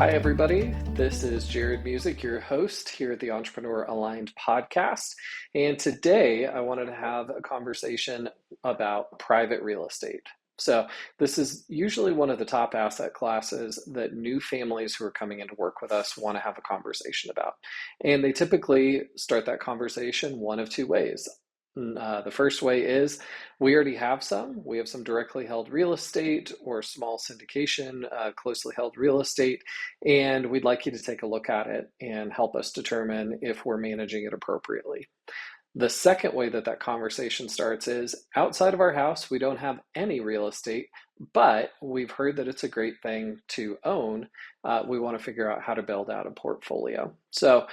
Hi, everybody. This is Jarrod Music, your host here at the Entrepreneur Aligned podcast. And today I wanted to have a conversation about private real estate. So, this is usually one of the top asset classes that new families who are coming in to work with us want to have a conversation about. And they typically start that conversation one of two ways. The first way is we already have some. We have some directly held real estate or small syndication, closely held real estate, and we'd like you to take a look at it and help us determine if we're managing it appropriately. The second way that conversation starts is outside of our house, we don't have any real estate, but we've heard that it's a great thing to own. We want to figure out how to build out a portfolio. So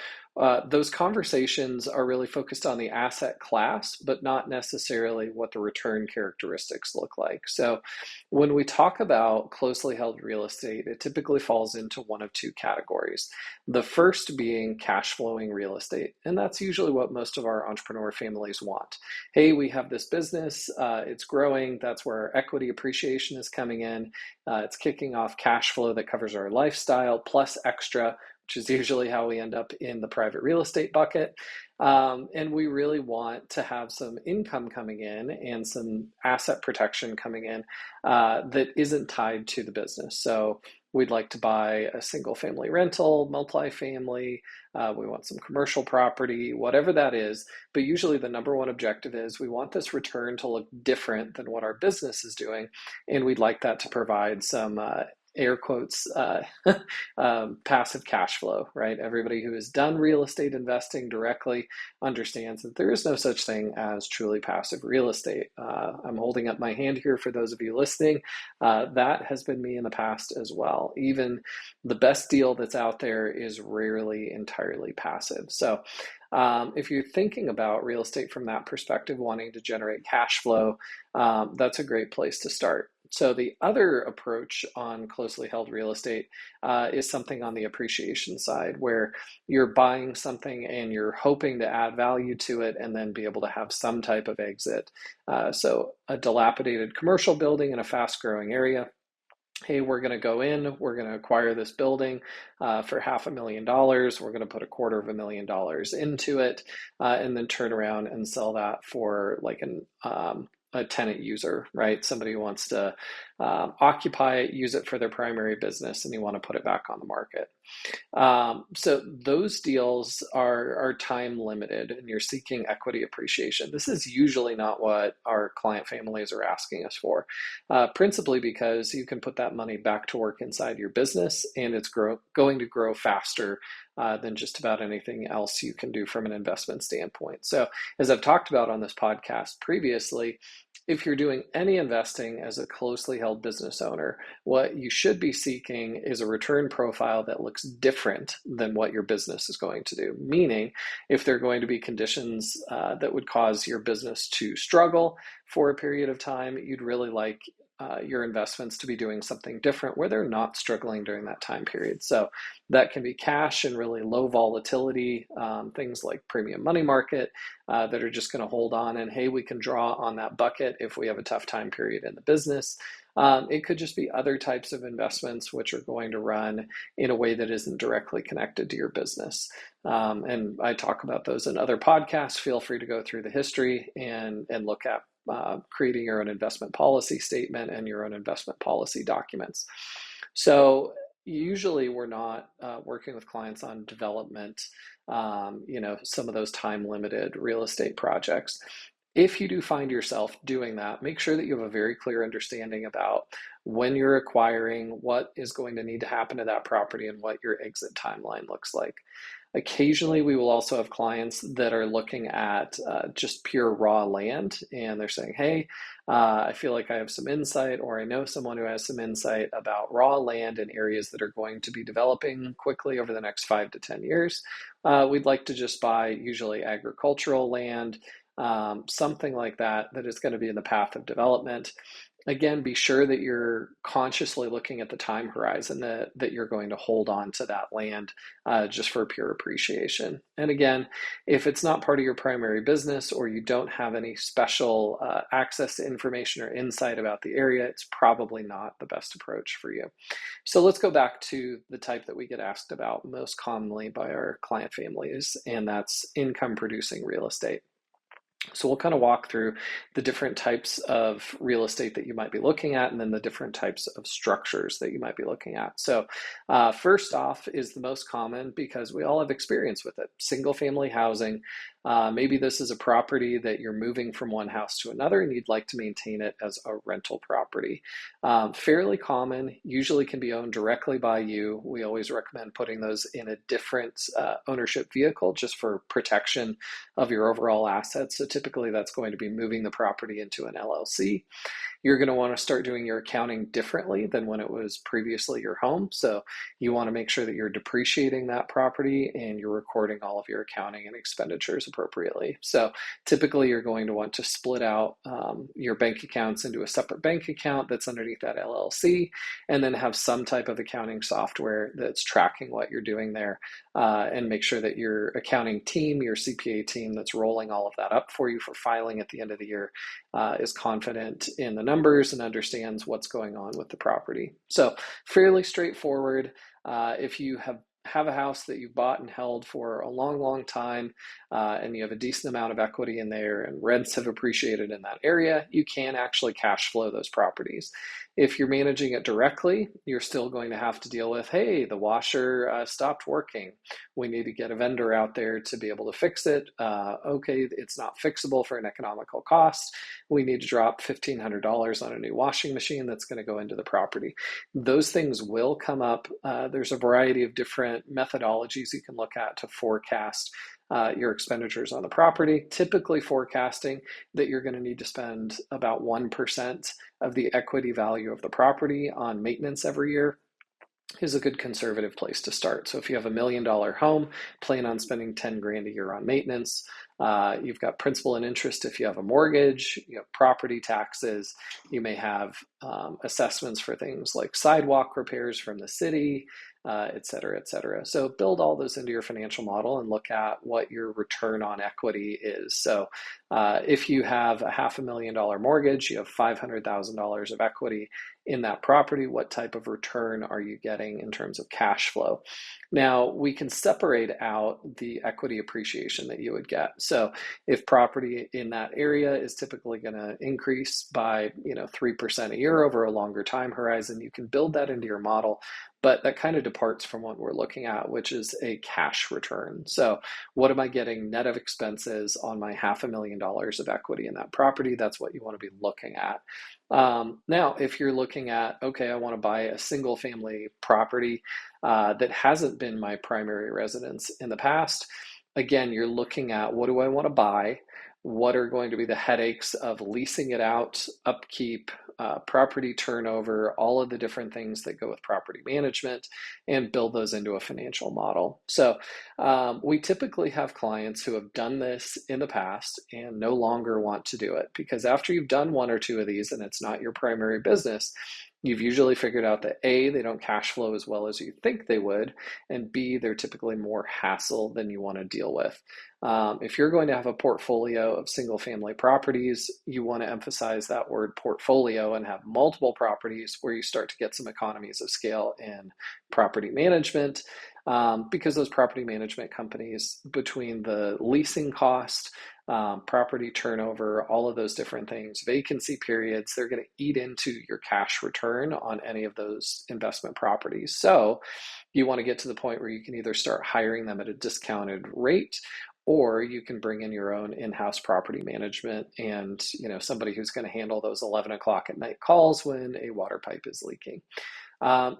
those conversations are really focused on the asset class, but not necessarily what the return characteristics look like. So when we talk about closely held real estate, it typically falls into one of two categories. The first being cash flowing real estate. And that's usually what most of our entrepreneur families want. Hey, we have this business, it's growing. That's where our equity appreciation is coming in. It's kicking off cash flow that covers our lifestyle plus extra, which is usually how we end up in the private real estate bucket. And we really want to have some income coming in and some asset protection coming in that isn't tied to the business. So we'd like to buy a single family rental, multifamily, we want some commercial property, whatever that is. But usually the number one objective is we want this return to look different than what our business is doing. And we'd like that to provide some air quotes, passive cash flow, right? Everybody who has done real estate investing directly understands that there is no such thing as truly passive real estate. I'm holding up my hand here for those of you listening. That has been me in the past as well. Even the best deal that's out there is rarely entirely passive. So if you're thinking about real estate from that perspective, wanting to generate cash flow, that's a great place to start. So the other approach on closely held real estate is something on the appreciation side, where you're buying something and you're hoping to add value to it and then be able to have some type of exit. So a dilapidated commercial building in a fast-growing area. Hey, we're going to go in, we're going to acquire this building for $500,000. We're going to put $250,000 into it and then turn around and sell that for like a tenant user, right? Somebody who wants to occupy it, use it for their primary business, and you want to put it back on the market. So those deals are time limited and you're seeking equity appreciation. This is usually not what our client families are asking us for, principally because you can put that money back to work inside your business and it's going to grow faster than just about anything else you can do from an investment standpoint. So as I've talked about on this podcast previously, if you're doing any investing as a closely held business owner, what you should be seeking is a return profile that looks different than what your business is going to do. Meaning, if there are going to be conditions that would cause your business to struggle for a period of time, you'd really like your investments to be doing something different where they're not struggling during that time period. So that can be cash and really low volatility, things like premium money market that are just going to hold on and, hey, we can draw on that bucket if we have a tough time period in the business. It could just be other types of investments which are going to run in a way that isn't directly connected to your business. And I talk about those in other podcasts. Feel free to go through the history and look at creating your own investment policy statement and your own investment policy documents. So usually we're not working with clients on development, some of those time limited real estate projects. If you do find yourself doing that, make sure that you have a very clear understanding about when you're acquiring, what is going to need to happen to that property, and what your exit timeline looks like. Occasionally, we will also have clients that are looking at just pure raw land, and they're saying, hey, I feel like I have some insight, or I know someone who has some insight about raw land in areas that are going to be developing quickly over the next 5 to 10 years. We'd like to just buy usually agricultural land, something like that is going to be in the path of development. again, be sure that you're consciously looking at the time horizon that you're going to hold on to that land just for pure appreciation. And again, if it's not part of your primary business or you don't have any special access to information or insight about the area, it's probably not the best approach for you. So let's go back to the type that we get asked about most commonly by our client families, and that's income producing real estate. So we'll kind of walk through the different types of real estate that you might be looking at, and then the different types of structures that you might be looking at. So first off is the most common because we all have experience with it, single family housing. Maybe this is a property that you're moving from one house to another and you'd like to maintain it as a rental property. Fairly common, usually can be owned directly by you. We always recommend putting those in a different ownership vehicle just for protection of your overall assets. So typically that's going to be moving the property into an LLC. You're going to want to start doing your accounting differently than when it was previously your home. So you want to make sure that you're depreciating that property and you're recording all of your accounting and expenditures appropriately. So typically you're going to want to split out your bank accounts into a separate bank account that's underneath that LLC, and then have some type of accounting software that's tracking what you're doing there, and make sure that your accounting team, your CPA team that's rolling all of that up for you for filing at the end of the year is confident in the numbers and understands what's going on with the property. So fairly straightforward. If you have a house that you've bought and held for a long time, and you have a decent amount of equity in there and rents have appreciated in that area, you can actually cash flow those properties. If you're managing it directly, you're still going to have to deal with, hey, the washer stopped working. We need to get a vendor out there to be able to fix it. Okay, it's not fixable for an economical cost. We need to drop $1,500 on a new washing machine that's going to go into the property. Those things will come up. There's a variety of different methodologies you can look at to forecast your expenditures on the property, typically forecasting that you're going to need to spend about 1% of the equity value of the property on maintenance every year is a good conservative place to start. So if you have $1 million home, plan on spending 10 grand a year on maintenance. You've got principal and interest if you have a mortgage, you have property taxes, you may have assessments for things like sidewalk repairs from the city, et cetera, et cetera. So build all those into your financial model and look at what your return on equity is. So if you have a $500,000 mortgage, you have $500,000 of equity in that property, what type of return are you getting in terms of cash flow? Now, we can separate out the equity appreciation that you would get. So if property in that area is typically going to increase by 3% a year over a longer time horizon, you can build that into your model. But that kind of departs from what we're looking at, which is a cash return. So what am I getting net of expenses on my $500,000 of equity in that property? That's what you want to be looking at. Now, if you're looking at, okay, I want to buy a single family property that hasn't been my primary residence in the past, again, you're looking at what do I want to buy? What are going to be the headaches of leasing it out, upkeep, property turnover, all of the different things that go with property management, and build those into a financial model. So we typically have clients who have done this in the past and no longer want to do it, because after you've done one or two of these and it's not your primary business, you've usually figured out that A, they don't cash flow as well as you think they would, and B, they're typically more hassle than you want to deal with. If you're going to have a portfolio of single family properties, you want to emphasize that word portfolio and have multiple properties where you start to get some economies of scale in property management, because those property management companies, between the leasing cost, property turnover, all of those different things, vacancy periods, they're going to eat into your cash return on any of those investment properties. So you want to get to the point where you can either start hiring them at a discounted rate, or you can bring in your own in-house property management and somebody who's going to handle those 11 o'clock at night calls when a water pipe is leaking.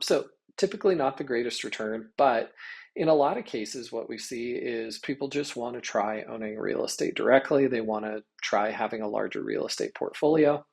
So typically not the greatest return, but in a lot of cases, what we see is people just want to try owning real estate directly. They want to try having a larger real estate portfolio.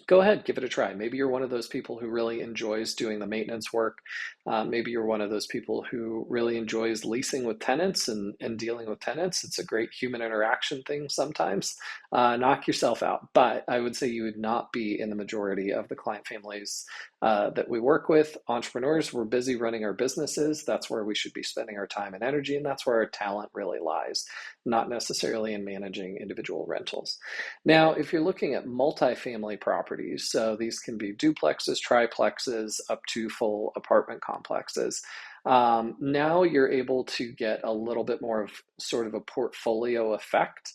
go ahead, give it a try. Maybe you're one of those people who really enjoys doing the maintenance work. Maybe you're one of those people who really enjoys leasing with tenants and dealing with tenants. It's a great human interaction thing sometimes. Knock yourself out. But I would say you would not be in the majority of the client families that we work with. Entrepreneurs, we're busy running our businesses. That's where we should be spending our time and energy, and that's where our talent really lies, not necessarily in managing individual rentals. Now, if you're looking at multifamily properties, so these can be duplexes, triplexes, up to full apartment complexes. Now you're able to get a little bit more of sort of a portfolio effect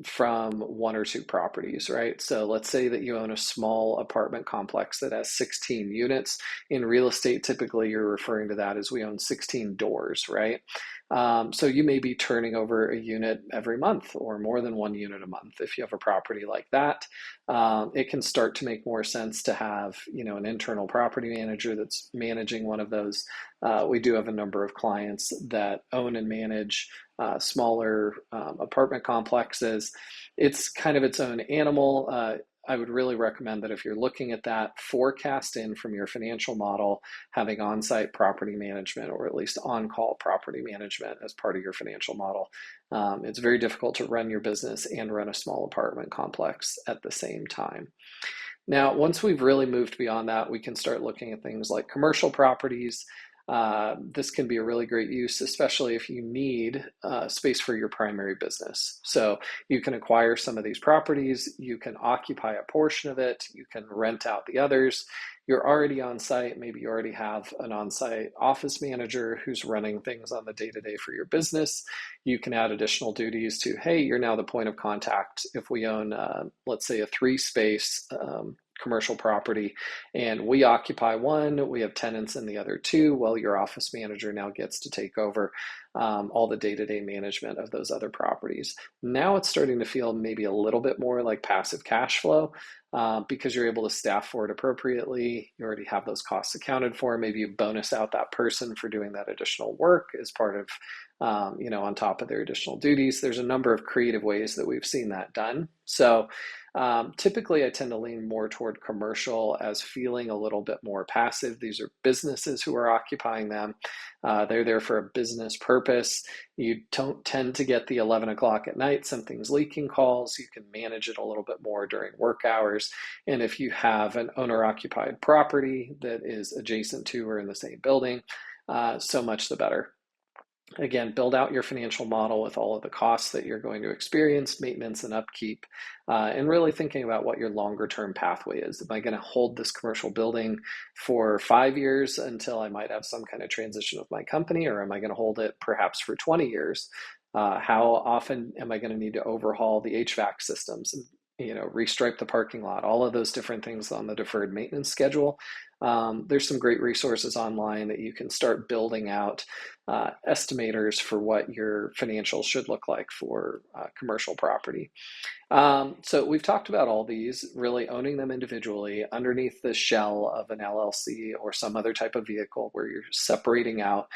from one or two properties, right? So let's say that you own a small apartment complex that has 16 units. In real estate, typically you're referring to that as we own 16 doors, right? So you may be turning over a unit every month or more than one unit a month. If you have a property like that, it can start to make more sense to have, an internal property manager that's managing one of those. We do have a number of clients that own and manage smaller apartment complexes. It's kind of its own animal. I would really recommend that if you're looking at that, forecast in from your financial model, having on-site property management or at least on-call property management as part of your financial model. It's very difficult to run your business and run a small apartment complex at the same time. Now, once we've really moved beyond that, we can start looking at things like commercial properties. This can be a really great use, especially if you need space for your primary business. So you can acquire some of these properties, you can occupy a portion of it, you can rent out the others. You're already on site, maybe you already have an on-site office manager who's running things on the day-to-day for your business. You can add additional duties to, hey, you're now the point of contact. If we own, let's say, a 3-space commercial property and we occupy one, we have tenants in the other two, well, your office manager now gets to take over all the day-to-day management of those other properties. Now it's starting to feel maybe a little bit more like passive cash flow because you're able to staff for it appropriately. You already have those costs accounted for. Maybe you bonus out that person for doing that additional work as part of, on top of their additional duties. There's a number of creative ways that we've seen that done. So typically I tend to lean more toward commercial as feeling a little bit more passive. These are businesses who are occupying them. They're there for a business purpose. You don't tend to get the 11 o'clock at night, something's leaking calls. You can manage it a little bit more during work hours. And if you have an owner-occupied property that is adjacent to or in the same building, so much the better. Again, build out your financial model with all of the costs that you're going to experience, maintenance and upkeep, and really thinking about what your longer term pathway is. Am I going to hold this commercial building for 5 years until I might have some kind of transition with my company, or am I going to hold it perhaps for 20 years? How often am I going to need to overhaul the HVAC systems and restripe the parking lot, all of those different things on the deferred maintenance schedule? There's some great resources online that you can start building out estimators for what your financials should look like for commercial property. So we've talked about all these, really owning them individually underneath the shell of an LLC or some other type of vehicle where you're separating out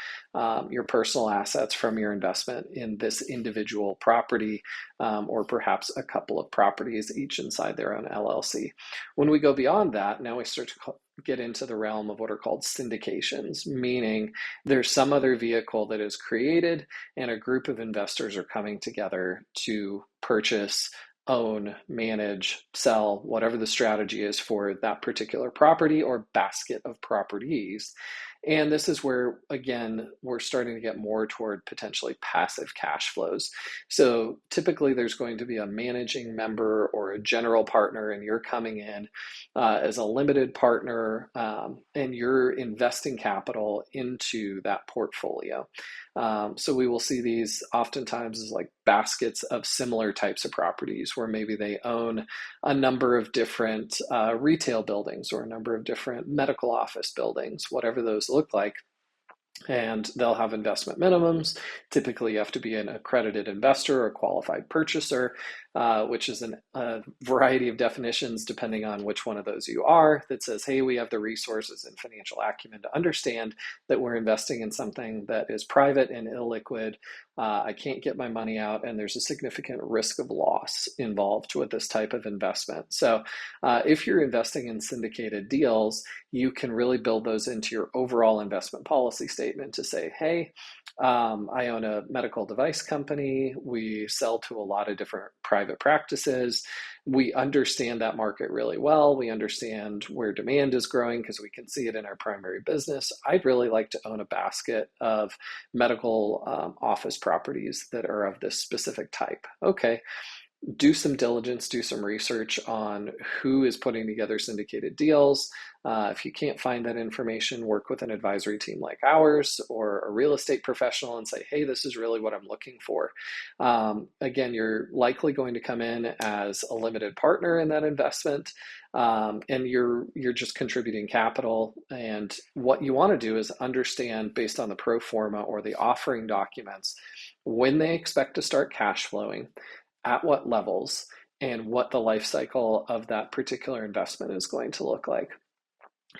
your personal assets from your investment in this individual property, or perhaps a couple of properties, each inside their own LLC. When we go beyond that, now we start to get into the realm of what are called syndications, meaning there's some other vehicle that is created and a group of investors are coming together to purchase, own, manage, sell, whatever the strategy is for that particular property or basket of properties. And this is where, again, we're starting to get more toward potentially passive cash flows. So typically there's going to be a managing member or a general partner, and you're coming in as a limited partner, and you're investing capital into that portfolio. So we will see these oftentimes as like baskets of similar types of properties where maybe they own a number of different retail buildings or a number of different medical office buildings, whatever those look like. And they'll have investment minimums. Typically, you have to be an accredited investor or qualified purchaser, which is a variety of definitions depending on which one of those you are, that says, hey, we have the resources and financial acumen to understand that we're investing in something that is private and illiquid. I can't get my money out, and there's a significant risk of loss involved with this type of investment. So if you're investing in syndicated deals, you can really build those into your overall investment policy statement to say, hey, I own a medical device company. We sell to a lot of different private practices. We understand that market really well. We understand where demand is growing because we can see it in our primary business. I'd really like to own a basket of medical office properties that are of this specific type. Okay, do some diligence, do some research on who is putting together syndicated deals. If you can't find that information, work with an advisory team like ours or a real estate professional and say, hey, this is really what I'm looking for. Again, you're likely going to come in as a limited partner in that investment, and you're just contributing capital. And what you want to do is understand, based on the pro forma or the offering documents, when they expect to start cash flowing, at what levels, and what the life cycle of that particular investment is going to look like.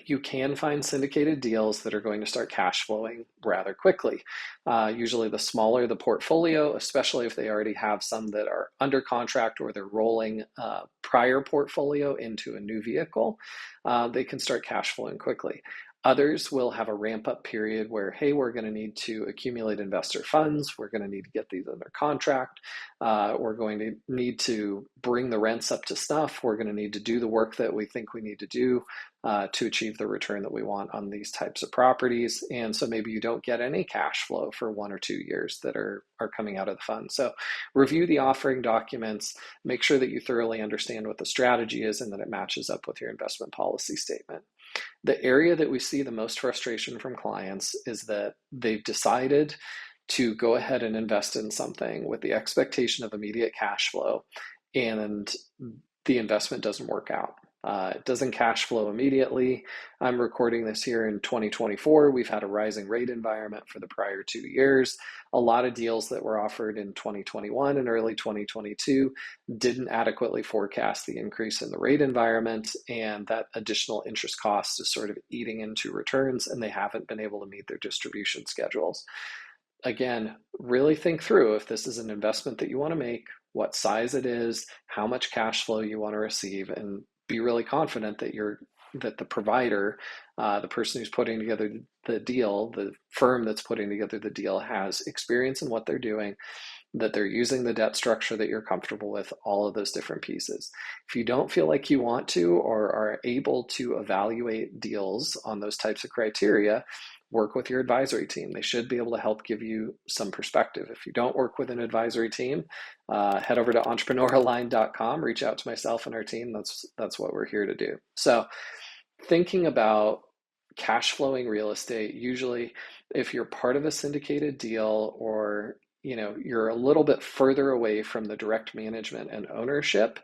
You can find syndicated deals that are going to start cash flowing rather quickly. Usually the smaller the portfolio, especially if they already have some that are under contract or they're rolling prior portfolio into a new vehicle, they can start cash flowing quickly. Others will have a ramp up period where, hey, we're going to need to accumulate investor funds. We're going to need to get these under contract. We're going to need to bring the rents up to snuff. We're going to need to do the work that we think we need to do to achieve the return that we want on these types of properties. And so maybe you don't get any cash flow for 1 or 2 years that are coming out of the fund. So review the offering documents, make sure that you thoroughly understand what the strategy is and that it matches up with your investment policy statement. The area that we see the most frustration from clients is that they've decided to go ahead and invest in something with the expectation of immediate cash flow, and the investment doesn't work out. It doesn't cash flow immediately. I'm recording this here in 2024. We've had a rising rate environment for the prior 2 years. A lot of deals that were offered in 2021 and early 2022 didn't adequately forecast the increase in the rate environment, and that additional interest cost is sort of eating into returns, and they haven't been able to meet their distribution schedules. Again, really think through if this is an investment that you want to make, what size it is, how much cash flow you want to receive, and be really confident that the provider, the person who's putting together the deal, the firm that's putting together the deal, has experience in what they're doing, that they're using the debt structure that you're comfortable with, all of those different pieces. If you don't feel like you want to or are able to evaluate deals on those types of criteria, work with your advisory team. They should be able to help give you some perspective. If you don't work with an advisory team, head over to entrepreneuraligned.com, reach out to myself and our team. That's what we're here to do. So thinking about cash flowing real estate, usually if you're part of a syndicated deal or you're a little bit further away from the direct management and ownership,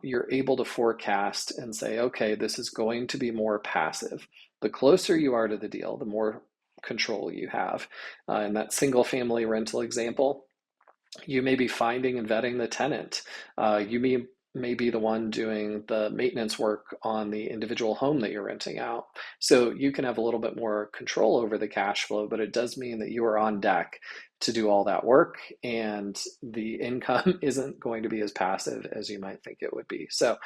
you're able to forecast and say, okay, this is going to be more passive. The closer you are to the deal, the more control you have. In that single family rental example, you may be finding and vetting the tenant. You may be the one doing the maintenance work on the individual home that you're renting out. So you can have a little bit more control over the cash flow, but it does mean that you are on deck to do all that work, and the income isn't going to be as passive as you might think it would be. So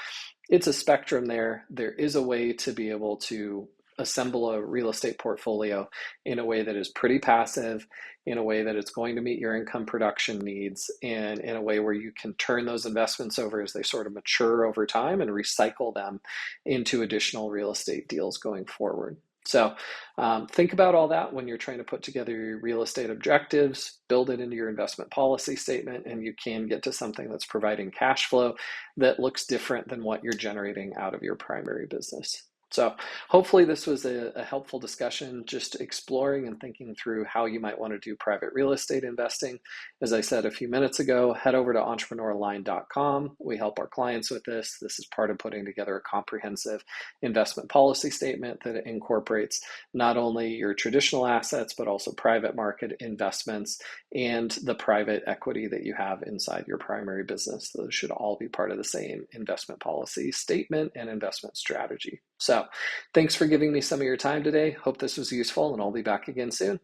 it's a spectrum there. There is a way to be able to assemble a real estate portfolio in a way that is pretty passive, in a way that it's going to meet your income production needs, and in a way where you can turn those investments over as they sort of mature over time and recycle them into additional real estate deals going forward. So think about all that when you're trying to put together your real estate objectives, build it into your investment policy statement, and you can get to something that's providing cash flow that looks different than what you're generating out of your primary business. So hopefully this was a helpful discussion, just exploring and thinking through how you might want to do private real estate investing. As I said a few minutes ago, head over to entrepreneuraligned.com. We help our clients with this. This is part of putting together a comprehensive investment policy statement that incorporates not only your traditional assets, but also private market investments and the private equity that you have inside your primary business. Those should all be part of the same investment policy statement and investment strategy. So thanks for giving me some of your time today. Hope this was useful, and I'll be back again soon.